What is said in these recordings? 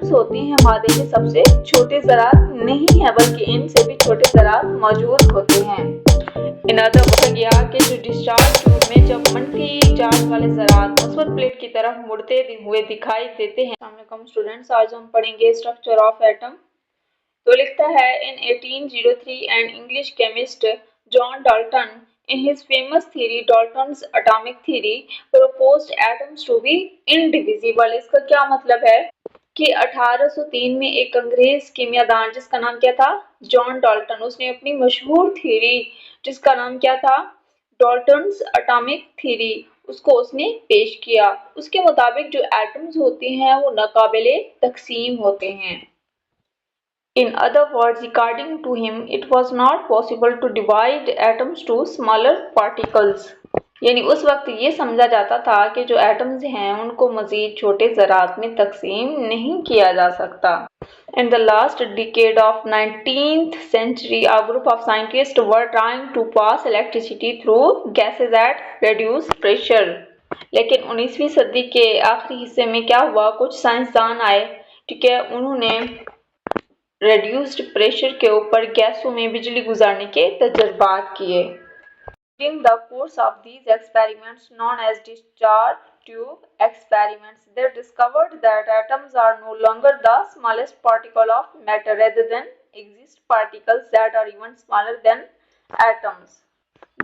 Atoms होते हैं मादे के सबसे छोटे ज़रात नहीं है बल्कि इनसे भी छोटे ज़रात मौजूद होते हैं। इन अदर वर्ड्स गया कि जो डिस्चार्ज ट्यूब में जब मंफी चार्ज वाले ज़रात मुस्बत प्लेट की तरफ मुड़ते हुए दिखाई देते हैं। अस्सलाम वालेकुम स्टूडेंट्स, आज हम पढ़ेंगे स्ट्रक्चर ऑफ एटम। तो लिखता है इन 1803 and English chemist John Dalton in his famous theory Dalton's atomic theory proposed atoms to be indivisible। इसका क्या मतलब है कि 1803 में एक अंग्रेज कीमियादान जिसका नाम क्या था, जॉन डाल्टन, उसने अपनी मशहूर थ्योरी जिसका नाम क्या था, डाल्टन्स एटॉमिक थ्योरी, उसको उसने पेश किया। उसके मुताबिक जो एटम्स होते हैं वो नाकाबिले तकसीम होते हैं। In other words, according to him, it was not possible to divide atoms to smaller particles। यानी उस वक्त ये समझा जाता था कि जो एटम्स हैं उनको मजीद छोटे ज़रात में तकसीम नहीं किया जा सकता। In the last decade of 19th century, a group of scientists were trying to pass electricity through gases at reduced pressure। लेकिन 19वीं सदी के आखिरी हिस्से में क्या हुआ, कुछ साइंसदान आए, ठीक है, उन्होंने रेड्यूस्ड प्रेशर के ऊपर गैसों में बिजली गुजारने के तजर्बात किए। During the course of these experiments known as discharge tube experiments, they discovered that atoms are no longer the smallest particle of matter, rather than exist particles that are even smaller than atoms।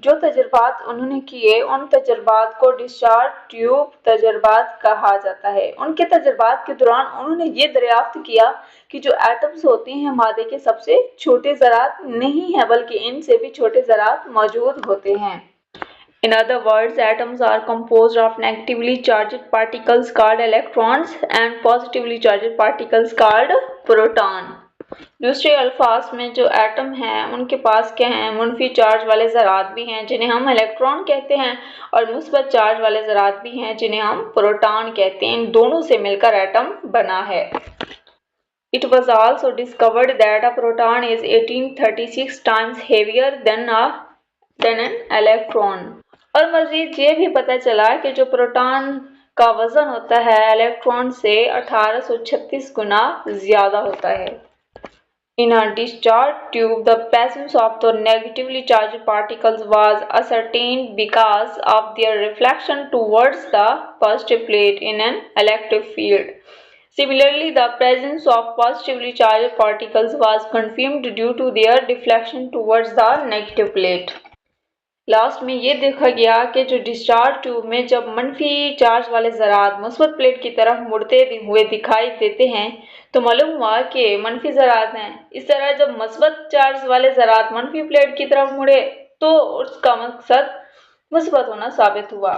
जो तजर्बात उन्होंने किए उन तजर्बात को discharge tube तजर्बात कहा जाता है। उनके तजर्बात के दौरान उन्होंने ये दरियाफ्त किया कि जो एटम्स होते हैं मादे के सबसे छोटे ज़रात नहीं है बल्कि इनसे भी छोटे ज़रात मौजूद होते हैं। In other words, atoms are composed of negatively charged particles called electrons and positively charged particles called proton। दूसरे अल्फाज में जो एटम हैं उनके पास क्या हैं, मुनफी चार्ज वाले ज़रात भी हैं जिन्हें हम इलेक्ट्रॉन कहते हैं और मुस्बत चार्ज वाले ज़रात भी हैं जिन्हें हम प्रोटॉन कहते हैं। इन दोनों से मिलकर एटम बना है। It was also discovered that a proton is 1836 times heavier than an electron। और मज़ीद ये भी पता चला कि जो प्रोटॉन का वज़न होता है इलेक्ट्रॉन से 1836 गुना ज़्यादा होता है। In a discharge tube, the presence of the negatively charged particles was ascertained because of their reflection towards the positive plate in an electric field। Similarly, the presence of positively charged particles was confirmed due to their deflection towards the negative plate। Last में ये देखा गया कि जो discharge tube में जब मनफी charge वाले ज़रात मुस्बत प्लेट की तरफ मुड़ते हुए दिखाई देते हैं तो मालूम हुआ कि मनफी ज़रात हैं। इस तरह जब मुस्बत चार्ज वाले ज़रात मनफी प्लेट की तरफ मुड़े तो उसका मकसद मुस्बत होना साबित हुआ।